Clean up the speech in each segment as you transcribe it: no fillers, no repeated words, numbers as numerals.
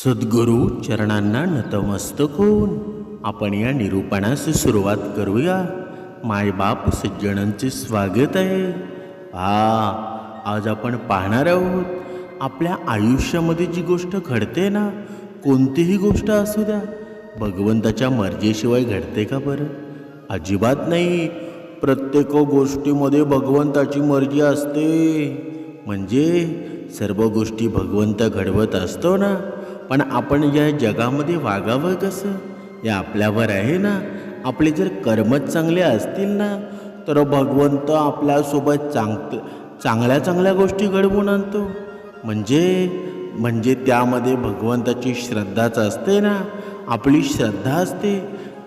सद्गुरू चरणांना नतमस्तक होऊन आपण या निरूपणास सुरुवात करूया. मायबाप सज्जनांचे स्वागत आहे. आज आपण पाहणार आहोत आपल्या आयुष्यामध्ये जी गोष्ट घडते ना, कोणतीही गोष्ट असू द्या, भगवंताच्या मर्जीशिवाय घडते का बरं? अजिबात नाही. प्रत्येक गोष्टीमध्ये भगवंताची मर्जी असते. म्हणजे सर्व गोष्टी भगवंत घडवत असतो ना, पण आपण या जगामध्ये वागावं कसं हे आपल्यावर आहे ना. आपले जर कर्मच चांगले असतील ना, तर भगवंत आपल्यासोबत चांगल्या चांगल्या गोष्टी घडवून आणतो. म्हणजे त्यामध्ये भगवंताची श्रद्धाच असते ना. आपली श्रद्धा असते.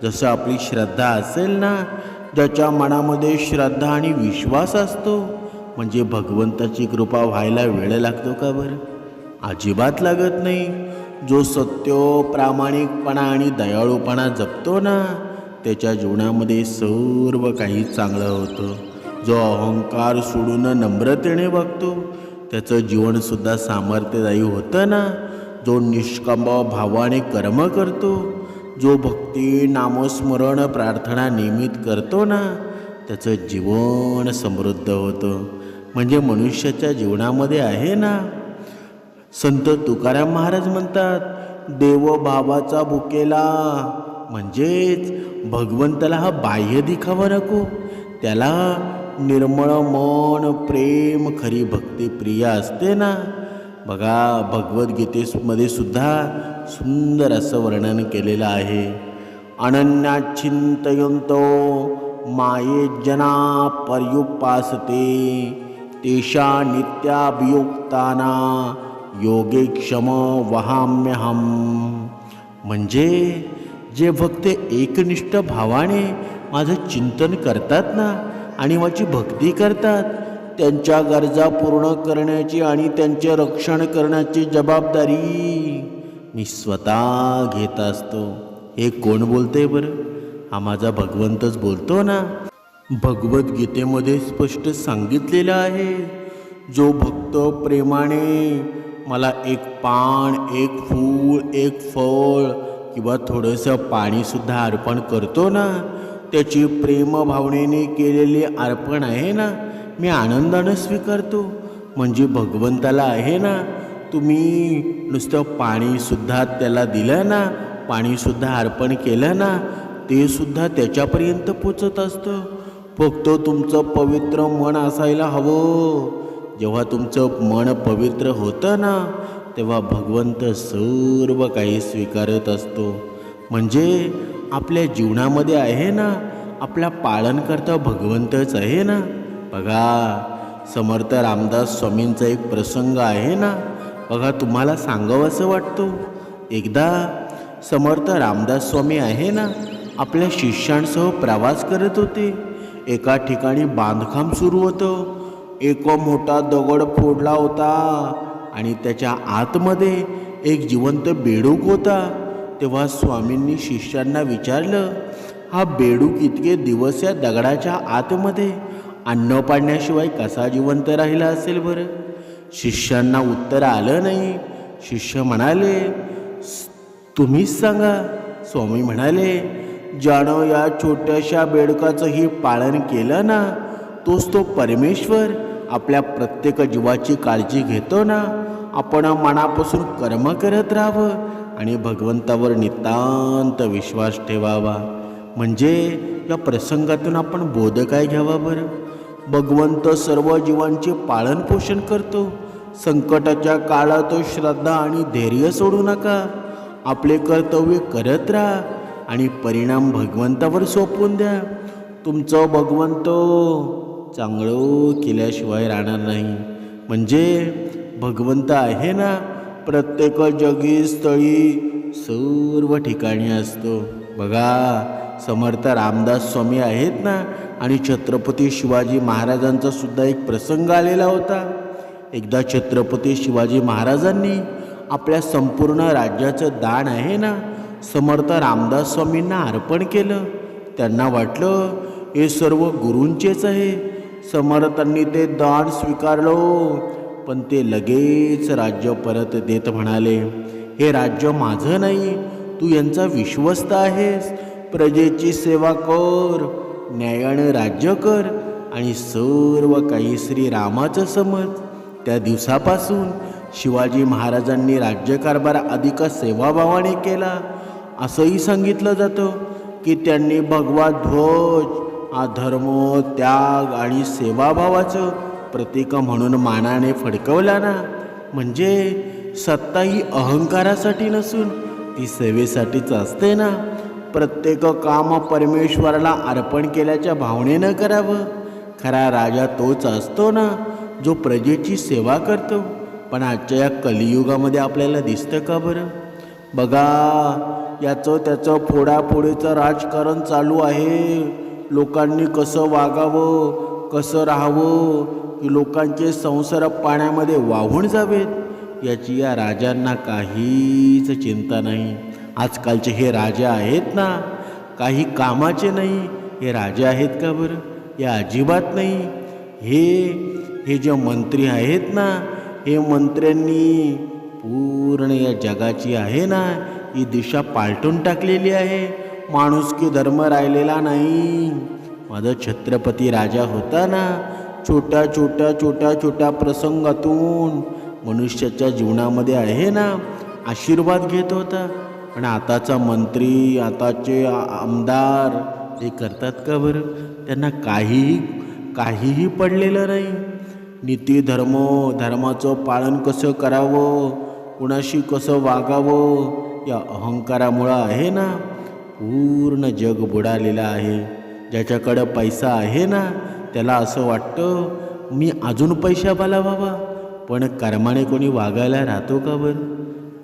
जसं आपली श्रद्धा असेल ना, ज्याच्या मनामध्ये श्रद्धा आणि विश्वास असतो, म्हणजे भगवंताची कृपा व्हायला वेळ लागतो का बरं? अजिबात लागत नाही. जो सत्य, प्रामाणिकपणा आणि दयाळूपणा जपतो ना, त्याच्या जीवनामध्ये सर्व काही चांगलं होतं. जो अहंकार सोडून नम्रतेने वागतो, त्याचं जीवनसुद्धा सामर्थ्यदायी होतं ना. जो निष्काम भावाने कर्म करतो, जो भक्ती, नामस्मरण, प्रार्थना नियमित करतो ना, त्याचं जीवन समृद्ध होतं. म्हणजे मनुष्याच्या जीवनामध्ये आहे ना, संत तुकाराम महाराज म्हणतात, देवभावाचा भुकेला. म्हणजेच भगवंताला हा बाह्य दिखावा नको, त्याला निर्मळ मन, प्रेम, खरी भक्ती प्रिय असते ना. बघा, भगवद्गीतेमध्ये सुद्धा सुंदर असं वर्णन केलेलं आहे. अनन्याचिंतयन्तो माये जना पर्युपासते तेषा नित्याभियुक्ताना योगेक्षम वहाम्यहम. म्हणजे जे भक्त एकनिष्ठ भावाने माझं चिंतन करतात ना आणि माझी भक्ती करतात, त्यांच्या गरजा पूर्ण करण्याची आणि त्यांचे रक्षण करण्याची जबाबदारी मी स्वतः घेत असतो. हे कोण बोलते बरं? हा माझा भगवंतच बोलतो ना. भगवद्गीतेमध्ये स्पष्ट सांगितलेलं आहे, जो भक्त प्रेमाने मला एक पान, एक फूल, एक फळ किंवा थोडंसं पाणीसुद्धा अर्पण करतो ना, त्याची प्रेम भावनेने केलेले अर्पण आहे ना, मी आनंदानं स्वीकारतो. म्हणजे भगवंताला आहे ना, तुम्ही नुसतं पाणीसुद्धा त्याला दिलं ना, पाणीसुद्धा अर्पण केलं ना, ते सुद्धा त्याच्यापर्यंत पोचत असतं. फक्त तुमचं पवित्र मन असायला हवं. जेव्हा तुमचं मन पवित्र होतं ना, तेव्हा भगवंत सर्व काही स्वीकारत असतो. म्हणजे आपल्या जीवनामध्ये आहे ना, आपला पालनकर्ता भगवंतच आहे ना. बघा, समर्थ रामदास स्वामींचा एक प्रसंग आहे ना, बघा, तुम्हाला सांगावं असं वाटतो. एकदा समर्थ रामदास स्वामी आहे ना, आपल्या शिष्यांसह प्रवास करत होते. एका ठिकाणी बांधकाम सुरू होतं. एक मोठा दगड फोडला होता आणि त्याच्या आतमध्ये एक जिवंत बेडूक होता. तेव्हा स्वामींनी शिष्यांना विचारलं, हा बेडूक इतके दिवस या दगडाच्या आतमध्ये अन्न पाडण्याशिवाय कसा जिवंत राहिला असेल बरं? शिष्यांना उत्तर आलं नाही. शिष्य म्हणाले, तुम्हीच सांगा. स्वामी म्हणाले, ज्यानं या छोट्याशा बेडकाचंही पालन केलं ना, तोच तो परमेश्वर आपल्या प्रत्येक जीवाची काळजी घेतो ना. आपण मनापासून कर्म करत राहावं आणि भगवंतावर नितांत विश्वास ठेवावा. म्हणजे या प्रसंगातून आपण बोध काय घ्यावा बरं? भगवंत सर्व जीवांचे पालन पोषण करतो. संकटाच्या काळात श्रद्धा आणि धैर्य सोडू नका. आपले कर्तव्य करत राहा आणि परिणाम भगवंतावर सोपवून द्या. तुमचं भगवंत चांगलं केल्याशिवाय राहणार नाही. म्हणजे भगवंत आहे ना, प्रत्येक जगी, स्थळी, सर्व ठिकाणी असतो. बघा, समर्थ रामदास स्वामी आहेत ना, आणि छत्रपती शिवाजी महाराजांचा सुद्धा एक प्रसंग आलेला होता. एकदा छत्रपती शिवाजी महाराजांनी आपल्या संपूर्ण राज्याचं दान आहे ना, समर्थ रामदास स्वामींना अर्पण केलं. त्यांना वाटलं हे सर्व गुरूंचेच आहे. समर्थांनी ते दान स्वीकारलं, पण ते लगेच राज्य परत देत म्हणाले, हे राज्य माझं नाही, तू यांचा विश्वस्त आहेस. प्रजेची सेवा कर, न्यायानं राज्य कर आणि सर्व काही श्रीरामाचं समज. त्या दिवसापासून शिवाजी महाराजांनी राज्यकारभार अधिक सेवाभावाने केला. असंही सांगितलं जातं की त्यांनी भगवा ध्वज धर्म, त्याग आणि सेवाभावाचं प्रतीक म्हणून मानाने फडकवला ना. म्हणजे सत्ता ही अहंकारासाठी नसून ती सेवेसाठीच असते ना. प्रत्येक काम परमेश्वराला अर्पण केल्याच्या भावनेनं करावं. खरा राजा तोच असतो ना जो प्रजेची सेवा करतो. पण आजच्या या कलियुगामध्ये आपल्याला दिसतं का बरं? बघा, याचं त्याचं फोडाफोडीचं राजकारण चालू आहे. लोकांनी कसं वागावं, कसं राहावं, की लोकांचे संसार पाण्यामध्ये वाहून जावेत याची या राजांना काहीच चिंता नाही. आजकालचे हे राजे आहेत ना, काही कामाचे नाही. हे राजे आहेत का बरं? या अजिबात नाही. हे जे मंत्री आहेत ना, हे मंत्र्यांनी पूर्ण या जगाची आहे ना ही दिशा पालटून टाकलेली आहे. माणुसकी धर्म राहिलेला नाही. माझा छत्रपती राजा होता ना, छोट्या छोट्या छोट्या छोट्या प्रसंगातून मनुष्याच्या जीवनामध्ये आहे ना आशीर्वाद घेत होता. पण आताचा मंत्री, आताचे आमदार ते करतात का बरं? त्यांना काहीही पडलेलं नाही. नीती धर्माचं पालन कसं करावं, कुणाशी कसं वागावं या अहंकारामुळं आहे ना पूर्ण जग बुडालेलं आहे. ज्याच्याकडं पैसा आहे ना त्याला असं वाटतं मी अजून पैशावाला व्हावा. पण कर्माने कोणी वागायला राहतो का बरं?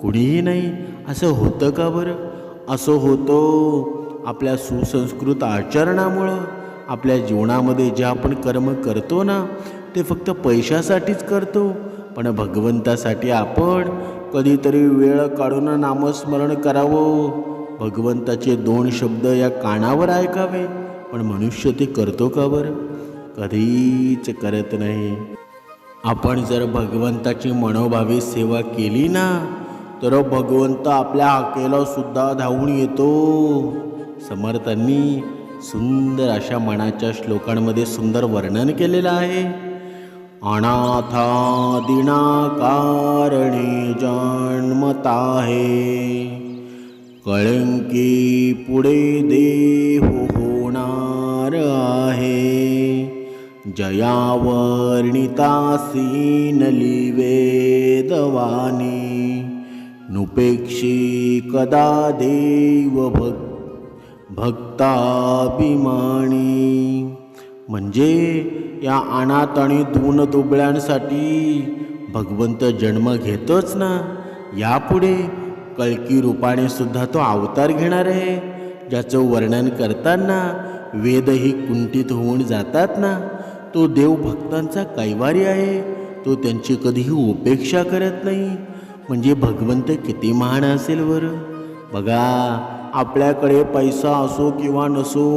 कुणीही नाही. असं होतं का बरं? असं होतं आपल्या सुसंस्कृत आचरणामुळं. आपल्या जीवनामध्ये जे आपण कर्म करतो ना ते फक्त पैशासाठीच करतो. पण भगवंतासाठी आपण कधीतरी वेळ काढून नामस्मरण करावं. भगवंताचे 2 शब्द या कानावर ऐकावे. पण मनुष्य ते करतो का बरं? कधीच करत नाही. आपण जर भगवंताची मनोभावे सेवा केली ना तर भगवंत आपल्या हाकेला सुद्धा धावून येतो. समर्थांनी सुंदर अशा मनाच्या श्लोकांमध्ये सुंदर वर्णन केलेलं आहे. अनाथा दिना कारणे जन्मत आहे, कळंकी पुढे देह होणार आहे. जयावर्णितासी नली वेदवाणी, नुपेक्षी कदा देव भक्ताभिमानी. म्हणजे या अनाथ आणि दून दुबळ्यांसाठी भगवंत जन्म घेतोच ना. यापुढे कल्की रूपाने सुद्धा तो अवतार घेणार आहे. ज्याचं वर्णन करताना वेदही कुंठित होऊन जातात ना. तो देव भक्तांचा कैवारी आहे. तो त्यांची कधीही उपेक्षा करत नाही. म्हणजे भगवंत किती महान असेल बरं. बघा, आपल्याकडे पैसा असो किंवा नसो,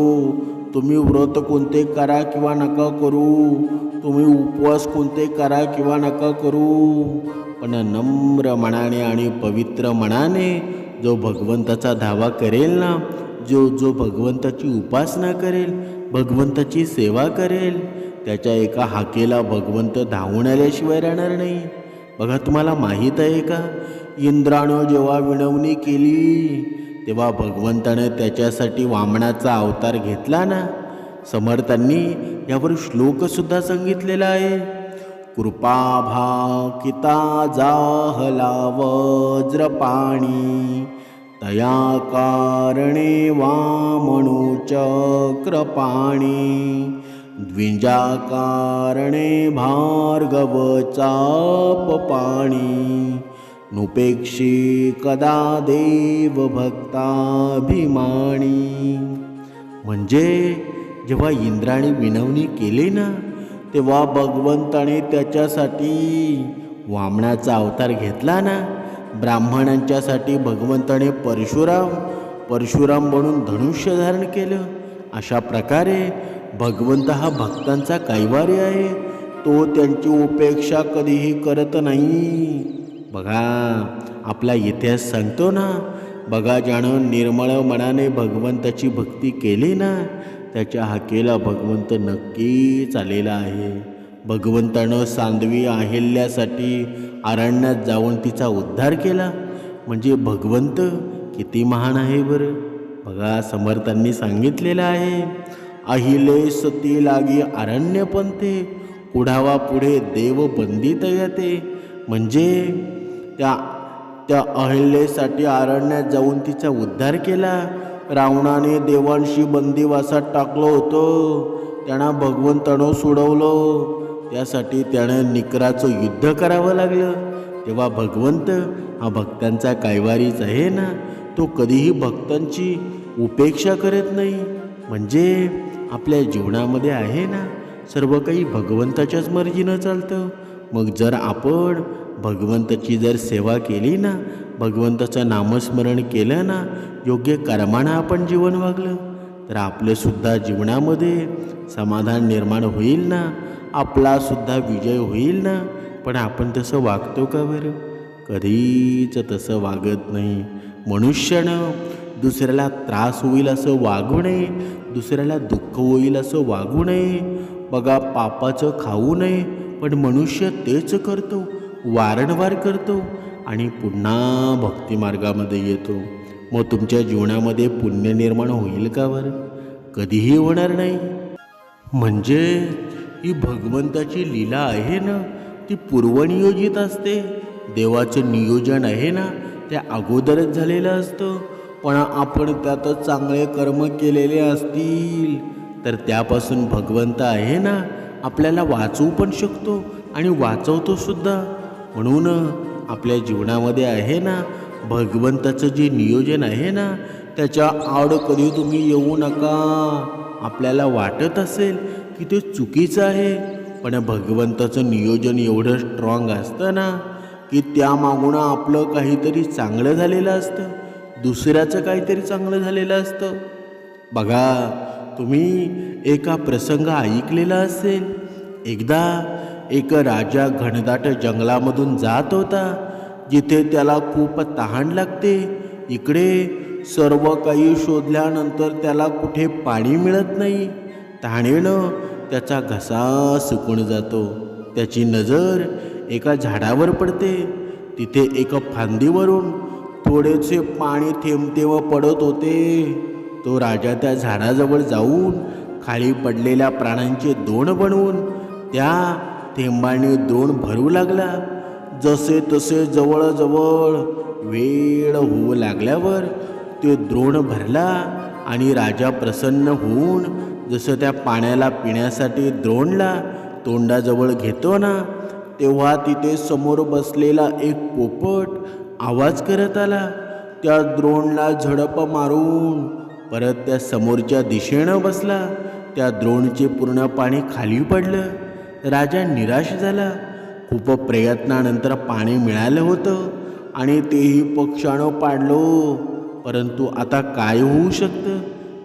तुम्ही व्रत कोणते करा किंवा नका करू, तुम्ही उपवास कोणते करा किंवा नका करू, पण नम्र मनाने आणि पवित्र मनाने जो भगवंताचा धावा करेल ना, जो भगवंताची उपासना करेल, भगवंताची सेवा करेल, त्याच्या एका हाकेला भगवंत धावून आल्याशिवाय राहणार नाही. बघा, तुम्हाला माहीत आहे का, इंद्रानं जेव्हा विनवणी केली तेव्हा भगवंताने त्याच्यासाठी वामनाचा अवतार घेतला ना. समर्थांनी यावर श्लोकसुद्धा सांगितलेला आहे. कृपाभाकिता जाहला वज्रपाणी, तया कारणे वामनो चक्रपाणी, द्विजाकारणे भार्गव चापपाणी, नुपेक्षी कदा देव भक्ताभिमानी. म्हणजे जेव्हा इंद्राने विनवणी केली ना तेव्हा भगवंताने त्याच्यासाठी वामनाचा अवतार घेतला ना. ब्राह्मणांच्यासाठी भगवंताने परशुराम बनून धनुष्य धारण केलं. अशा प्रकारे भगवंत हा भक्तांचा कैवारी आहे. तो त्यांची उपेक्षा कधीही करत नाही. बघा आपला इतिहास सांगतो ना, बघा ज्यानं निर्मळ मनाने भगवंताची भक्ती केली ना, त्याच्या हाकेला भगवंत नक्कीच आलेला आहे. भगवंतानं सांदवी अहिल्यासाठी अरण्यात जाऊन तिचा उद्धार केला. म्हणजे भगवंत किती महान आहे बरं. बघा समर्थांनी सांगितलेलं आहे, अहिले सती लागी अरण्यपंथे, पुढावा पुढे देव बंदित येते. म्हणजे त्या अहिल्यासाठी अरण्यात जाऊन तिचा उद्धार केला. रावणाने देवांशी बंदिवासात टाकलं होतं, त्यांना भगवंतानं सोडवलं. त्यासाठी त्यानं निकराचं युद्ध करावं लागलं. तेव्हा भगवंत हा भक्तांचा कैवारीच आहे ना, तो कधीही भक्तांची उपेक्षा करत नाही. म्हणजे आपल्या जीवनामध्ये आहे ना, सर्व काही भगवंताच्याच मर्जीनं चालतं. मग जर आपण भगवंताची जर सेवा केली ना, भगवंताचं नामस्मरण केलं ना, योग्य कर्मानं आपण जीवन वागलं, तर आपलंसुद्धा जीवनामध्ये समाधान निर्माण होईल ना, आपलासुद्धा विजय होईल ना. पण आपण तसं वागतो का बरं? कधीच तसं वागत नाही. मनुष्यानं दुसऱ्याला त्रास होईल असं वागू नये, दुसऱ्याला दुःख होईल असं वागू नये. बघा पापाचं खाऊ नये, पण मनुष्य तेच करतो, वारंवार करतो आणि पुन्हा भक्तिमार्गामध्ये येतो. मग तुमच्या जीवनामध्ये पुण्य निर्माण होईल का बरं? कधीही होणार नाही. म्हणजे ही भगवंताची लीला आहे ना, ती पूर्वनियोजित असते. देवाचं नियोजन आहे ना, ते अगोदरच झालेलं असतं. पण आपण त्यातच चांगले कर्म केलेले असतील तर त्यापासून भगवंत आहे ना, आपल्याला वाचवू पण शकतो आणि वाचवतो सुद्धा. म्हणून आपल्या जीवनामध्ये आहे ना, भगवंताचं जे नियोजन आहे ना, त्याच्या आड कधी तुम्ही येऊ नका. आपल्याला वाटत असेल की ते चुकीचं आहे, पण भगवंताचं नियोजन एवढं स्ट्रॉंग असतं ना, की त्यामागून आपलं काहीतरी चांगलं झालेलं असतं, दुसऱ्याचं काहीतरी चांगलं झालेलं असतं. बघा तुम्ही एका प्रसंग ऐकलेला असेल. एकदा एक राजा घनदाट जंगलामधून जात होता, जिथे त्याला खूप तहान लागते. इकडे सर्व काही शोधल्यानंतर त्याला कुठे पाणी मिळत नाही. तहानेनं त्याचा घसा सुकून जातो. त्याची नजर एका झाडावर पडते. तिथे एका फांदीवरून थोडेसे पाणी थेंब पडत होते. तो राजा त्या झाडाजवळ जाऊन खाली पडलेल्या प्राण्यांचे दोन बनवून त्या थेंबाने द्रोण भरू लागला. जसे तसे जवळजवळ वेळ होऊ लागल्यावर तो द्रोण भरला आणि राजा प्रसन्न होऊन जसं त्या पाण्याला पिण्यासाठी द्रोणला तोंडाजवळ घेतो ना, तेव्हा तिथे समोर बसलेला एक पोपट आवाज करत आला. त्या द्रोणला झडप मारून परत त्या समोरच्या दिशेनं बसला. त्या द्रोणचे पूर्ण पाणी खाली पडलं. राजा निराश झाला. खूप प्रयत्नानंतर पाणी मिळालं होतं आणि तेही पक्षानं पाडलं. परंतु आता काय होऊ शकतं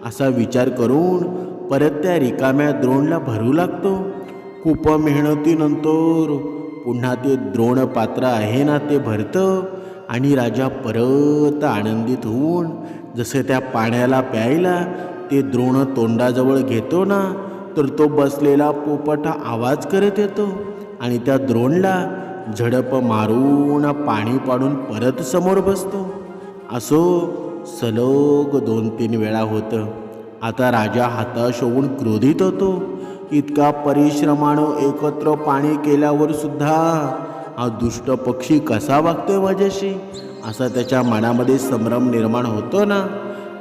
असा विचार करून परत त्या रिकाम्या द्रोणला भरू लागतो. खूप मेहनतीनंतर पुन्हा ते द्रोण पात्र आहे ना ते भरतं आणि राजा परत आनंदित होऊन जसे त्या पाण्याला प्यायला ते द्रोण तोंडाजवळ घेतो ना, तर तो बसलेला पोपट आवाज करत येतो आणि त्या द्रोणला झडप मारून पाणी पाडून परत समोर बसतो. असो सलग 2-3 वेळा होतं. आता राजा हताश होऊन क्रोधित होतो. इतका परिश्रमानं एकत्र पाणी केल्यावर सुद्धा हा दुष्ट पक्षी कसा वागतोय माझ्याशी, असा त्याच्या मनामध्ये संभ्रम निर्माण होतो ना.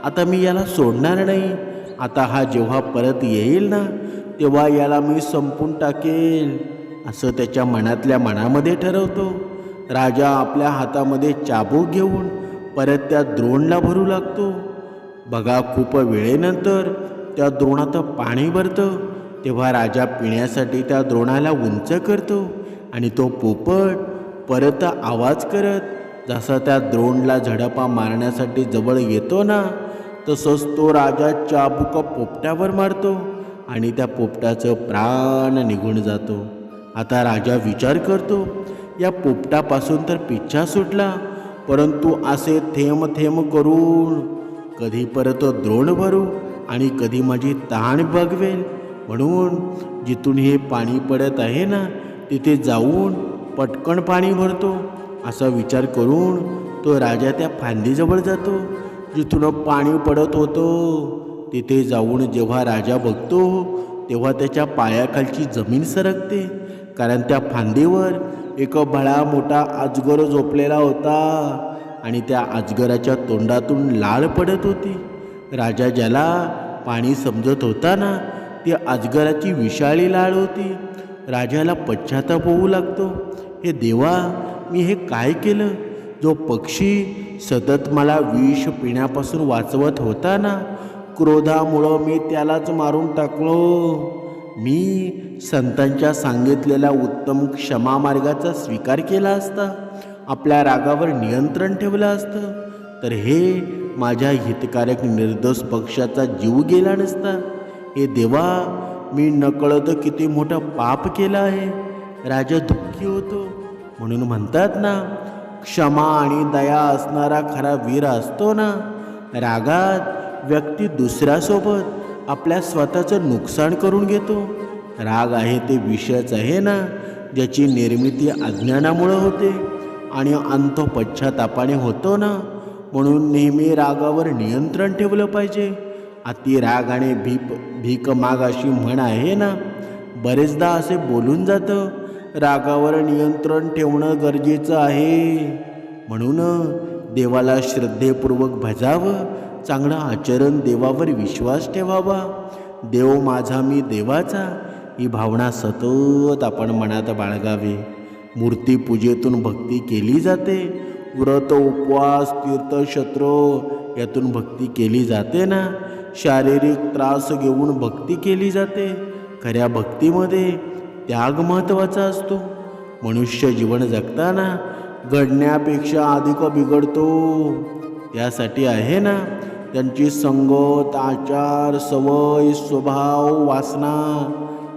आता मी याला सोडणार नाही. आता हा जेव्हा परत येईल ना, तेव्हा याला मी संपून टाकेल, असं त्याच्या मनामध्ये ठरवतो. राजा आपल्या हातामध्ये चाबूक घेऊन परत त्या द्रोणला भरू लागतो. बघा खूप वेळेनंतर त्या द्रोणात पाणी भरतं. तेव्हा राजा पिण्यासाठी त्या द्रोणाला उंच करतो आणि तो पोपट परत आवाज करत जसा त्या द्रोणला झडपा मारण्यासाठी जवळ येतो ना, तसंच तो राजा चाबूक पोपटावर मारतो आणि त्या पोपटाचं प्राण निघून जातो. आता राजा विचार करतो, या पोपटापासून तर पिच्छा सुटला, परंतु असे थेंब थेंब करून कधी परत द्रोण भरू आणि कधी माझी तहान भागवेल. म्हणून जिथून हे पाणी पडत आहे ना, तिथे जाऊन पटकन पाणी भरतो. असा विचार करून तो राजा त्या फांदीजवळ जातो जिथून पाणी पडत होतं. तिथे जाऊन जेव्हा राजा बघतो तेव्हा त्याच्या पायाखालची जमीन सरकते, कारण त्या फांदीवर एक भला मोठा अजगर झोपलेला होता आणि त्या अजगराच्या तोंडातून लाळ पडत होती. राजा ज्याला पाणी समजत होता ना, ती अजगराची विषारी लाळ होती. राजाला पश्चाताप होऊ लागतो, हे देवा, मी हे काय केलं? जो पक्षी सतत मला विष पिण्यापासून वाचवत होता ना, क्रोधामुळं मी त्यालाच मारून टाकलो. मी संतांच्या सांगितलेल्या उत्तम क्षमा मार्गाचा स्वीकार केला असता, आपल्या रागावर नियंत्रण ठेवलं असतं, तर हे माझ्या हितकारक निर्दोष पक्षाचा जीव गेला नसता. हे देवा, मी नकळत किती मोठं पाप केलं आहे. राजा दुःखी होतो. म्हणून म्हणतात ना, क्षमा आणि दया असणारा खरा वीर असतो ना. रागात व्यक्ती दुसऱ्यासोबत आपल्या स्वतःचं नुकसान करून घेतो. राग आहे ते विषच आहे ना, ज्याची निर्मिती अज्ञानामुळे होते आणि अंत पश्चातापाने होतो ना. म्हणून नेहमी रागावर नियंत्रण ठेवलं पाहिजे. अति रागाने भीक माग अशी म्हण आहे ना. बरेचदा असे बोलून जातं, रागावर नियंत्रण ठेवणं गरजेचं आहे. म्हणून देवाला श्रद्धेपूर्वक भजावं, चांगलं आचरण, देवावर विश्वास ठेवावा. देव माझा मी देवाचा, ही भावना सतत आपण मनात बाळगावी. मूर्तीपूजेतून भक्ती केली जाते. व्रत, उपवास, तीर्थक्षेत्र यातून भक्ती केली जाते ना. शारीरिक त्रास घेऊन भक्ती केली जाते. खऱ्या भक्तीमध्ये त्याग महत्त्वाचा असतो. मनुष्य जीवन जगताना घडण्यापेक्षा अधिक बिघडतो. त्यासाठी आहे ना, त्यांची संगत, आचार, सवय, स्वभाव, वासना,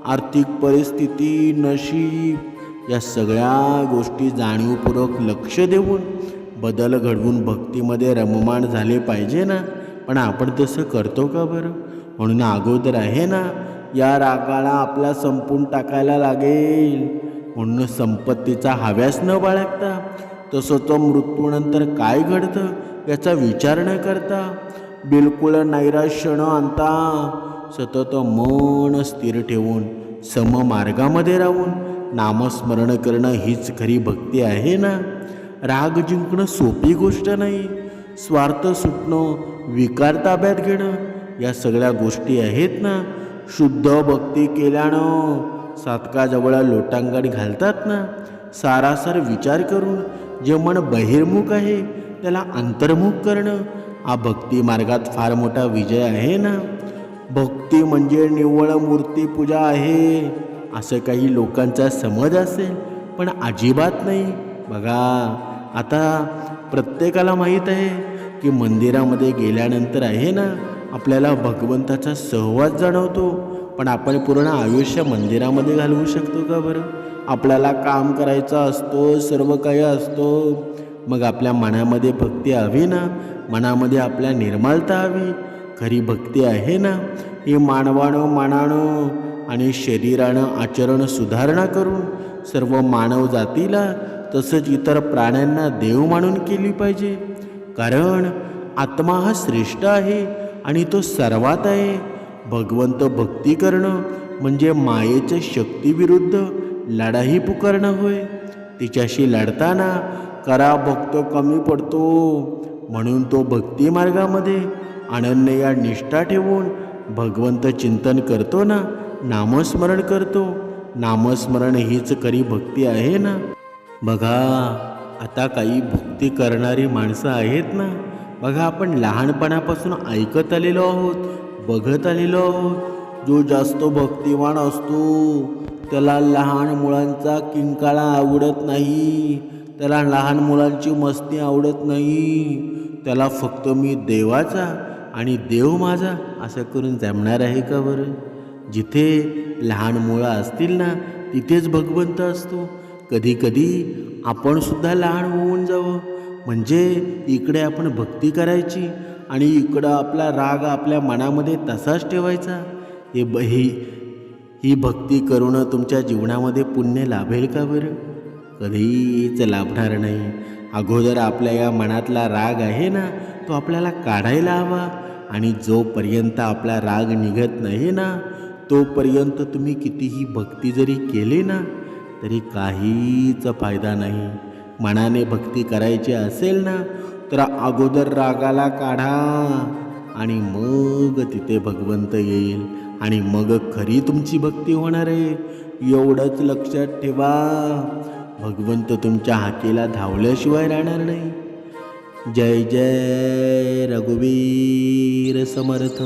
आर्थिक परिस्थिती, नशीब या सगळ्या गोष्टी जाणीवपूर्वक लक्ष देऊन बदल घडवून भक्तीमध्ये रममाण झाले पाहिजे ना. पण आपण तसं करतो का बरं? म्हणून अगोदर आहे ना, या रागाला आपला संपून टाकायला लागेल. म्हणून संपत्तीचा हव्यास न बाळगता, तसंच मृत्यूनंतर काय घडतं याचा विचार न करता, बिलकुल नैराश्य न आणता, सतत मन स्थिर ठेवून सममार्गामध्ये राहून नामस्मरण करणं हीच खरी भक्ती आहे ना. राग जिंकणं सोपी गोष्ट नाही. स्वार्थ सुटणं, विकार ताब्यात घेणं या सगळ्या गोष्टी आहेत ना. शुद्ध भक्ती केल्यानं साधकाजवळ लोटांगण घालतात ना. सारासार विचार करून जे मन बहिर्मुख आहे त्याला अंतर्मुख करणं हा भक्ती मार्गात फार मोठा विजय आहे ना. भक्ती म्हणजे निव्वळ मूर्तीपूजा आहे असं काही लोकांचा समज असेल, पण अजिबात नाही. बघा, आता प्रत्येकाला माहीत आहे की मंदिरामध्ये गेल्यानंतर आहे ना, आपल्याला भगवंताचा सहवास जाणवतो. पण आपण पूर्ण आयुष्य मंदिरामध्ये घालवू शकतो का बरं? आपल्याला काम करायचं असतो, सर्व काही असतो. मग आपल्या मनामध्ये भक्ती हवी ना. मनामध्ये आपल्या निर्मलता हवी. खरी भक्ती आहे ना, ही मानवानं मनानं आणि शरीरानं आचरण सुधारणा करून सर्व मानव जातीला तसंच इतर प्राण्यांना देव मानून केली पाहिजे. कारण आत्मा हा श्रेष्ठ आहे आणि तो सर्वात आहे. भगवंत भक्ती करणं म्हणजे मायेच्या शक्तीविरुद्ध लढाई पुकारणं होय. तिच्याशी लढताना करा भक्त कमी पडतो. म्हणून तो भक्ती मार्गामध्ये अनन्य या निष्ठा ठेवून भगवंत चिंतन करतो ना, नामस्मरण करतो. नामस्मरण हीच खरी भक्ती आहे ना. बघा, आता काही भक्ती करणारी माणसं आहेत ना. बघा, आपण लहानपणापासून ऐकत आलेलो आहोत, बघत आलेलो आहोत. जो जास्त भक्तिवान असतो त्याला लहान मुलांचा किंकाळा आवडत नाही. त्याला लहान मुलांची मस्ती आवडत नाही. त्याला फक्त मी देवाचा आणि देव माझा असं करून जमणार आहे का बरं? जिथे लहान मुलं असतील ना, तिथेच भगवंत असतो. कधी कधी आपण सुद्धा लहान होऊन जावं. म्हणजे इकडे आपण भक्ती करायची आणि इकडं आपला राग आपल्या मनामध्ये तसाच ठेवायचा. ही भक्ती करून तुमच्या जीवनामध्ये पुण्य लाभेल का बरं? कधीच लाभणार नाही. अगोदर आपल्या या मनातला राग आहे ना, तो आपल्याला काढायला हवा. आणि जोपर्यंत आपला राग निघत नाही ना, तोपर्यंत तुम्ही कितीही भक्ती जरी केली ना, तरी काहीच फायदा नाही. मनाने भक्ती करायची असेल ना, तर अगोदर रागाला काढा आणि मग तिथे भगवंत येईल आणि मग खरी तुमची भक्ती होणार आहे. एवढंच लक्षात ठेवा. भगवंत तुमच्या हाकेला धावल्याशिवाय राहणार नाही. जय जय रघुवीर समर्थ.